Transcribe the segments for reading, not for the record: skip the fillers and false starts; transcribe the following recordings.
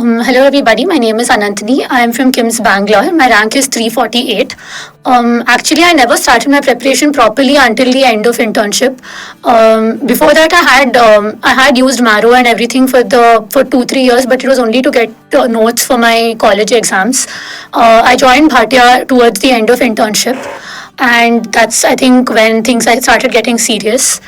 Hello everybody, my name is Anantini. I am from KIMS Bangalore. My rank is 348. Actually, I never started my preparation properly until the end of internship. Before that, I had used Marrow and everything for 2-3 years, but it was only to get notes for my college exams. I joined Bhatia towards the end of internship, and that's I think when things I started getting serious.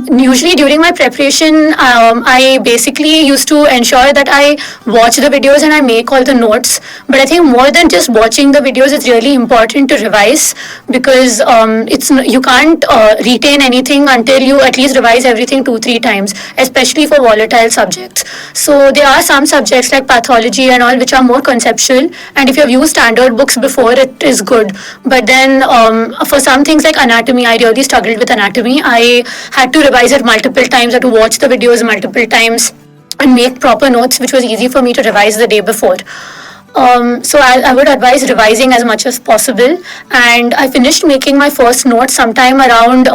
Usually during my preparation, I basically used to ensure that I watch the videos and I make all the notes. But I think more than just watching the videos, it's really important to revise because you can't retain anything until you at least revise everything 2-3 times, especially for volatile subjects. So there are some subjects like pathology and all which are more conceptual, and if you've used standard books before, it is good. But then for some things like anatomy, I really struggled with anatomy. I had to revise it multiple times, I had to watch the videos multiple times and make proper notes, which was easy for me to revise the day before. So I would advise revising as much as possible. And I finished making my first notes sometime around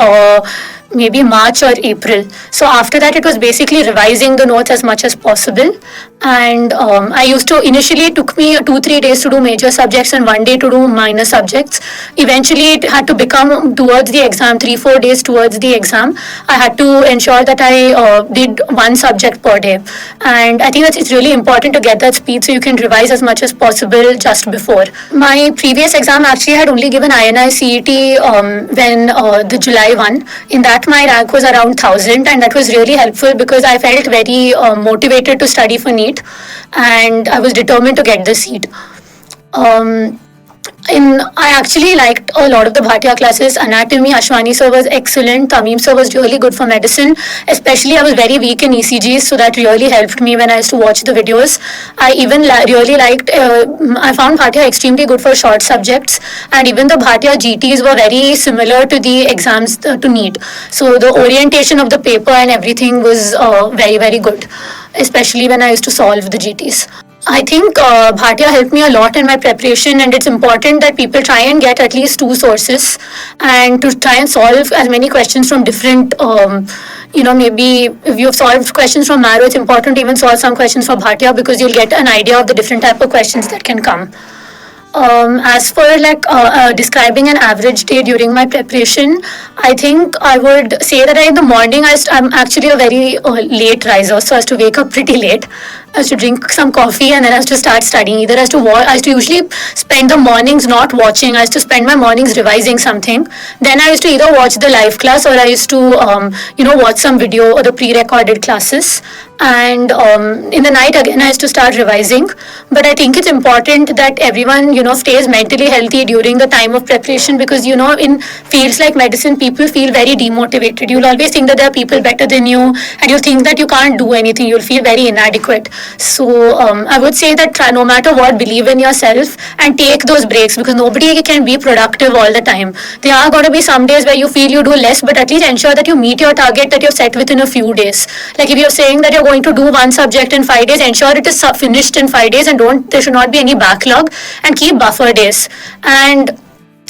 maybe March or April. So after that, it was basically revising the notes as much as possible. And I used to, initially it took me 2-3 days to do major subjects and 1 day to do minor subjects. Eventually it had to become towards the exam, 3-4 days towards the exam. I had to ensure that I did one subject per day. And I think that it's really important to get that speed so you can revise as much as possible just before. My previous exam actually had only given INI CET when the July one. In that my rank was around 1000, and that was really helpful because I felt very motivated to study for NEET, and I was determined to get the seat. I actually liked a lot of the Bhatia classes. Anatomy, Ashwani sir was excellent. Tamim sir was really good for medicine. Especially I was very weak in ECGs, so that really helped me when I used to watch the videos. I even really liked, I found Bhatia extremely good for short subjects, and even the Bhatia GTs were very similar to the exams to NEET. So the orientation of the paper and everything was very, very good, especially when I used to solve the GTs. I think Bhatia helped me a lot in my preparation, and it's important that people try and get at least 2 sources and to try and solve as many questions from different, maybe if you've solved questions from Marrow, it's important to even solve some questions for Bhatia because you'll get an idea of the different type of questions that can come. As for describing an average day during my preparation, I think I would say that in the morning I'm actually a very late riser, so I used to wake up pretty late. I used to drink some coffee and then I used to start studying. Either I used to usually spend the mornings not watching. I used to spend my mornings revising something. Then I used to either watch the live class or I used to watch some video or the pre-recorded classes. And in the night again I used to start revising. But I think it's important that everyone stays mentally healthy during the time of preparation because in fields like medicine people feel very demotivated. You'll always think that there are people better than you and you'll think that you can't do anything. You'll feel very inadequate. So I would say that no matter what, believe in yourself and take those breaks because nobody can be productive all the time. There are going to be some days where you feel you do less, but at least ensure that you meet your target that you've set within a few days. Like if you're saying that you're going to do one subject in 5 days, ensure it is finished in 5 days and there should not be any backlog and keep buffer days. And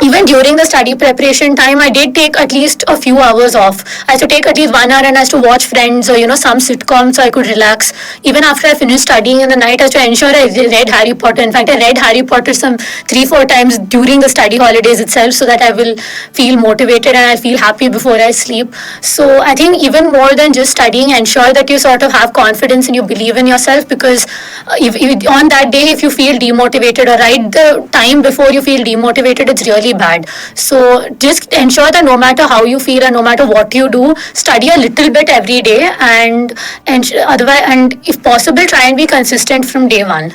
even during the study preparation time, I did take at least a few hours off. I used to take at least 1 hour and I used to watch Friends or some sitcom so I could relax. Even after I finished studying in the night, I used to ensure I read Harry Potter. In fact, I read Harry Potter some 3-4 times during the study holidays itself so that I will feel motivated and I feel happy before I sleep. So I think even more than just studying, ensure that you sort of have confidence and you believe in yourself because if on that day, if you feel demotivated or right the time before you feel demotivated, it's really bad. So just ensure that no matter how you feel and no matter what you do, study a little bit every day and otherwise, and if possible, try and be consistent from day one.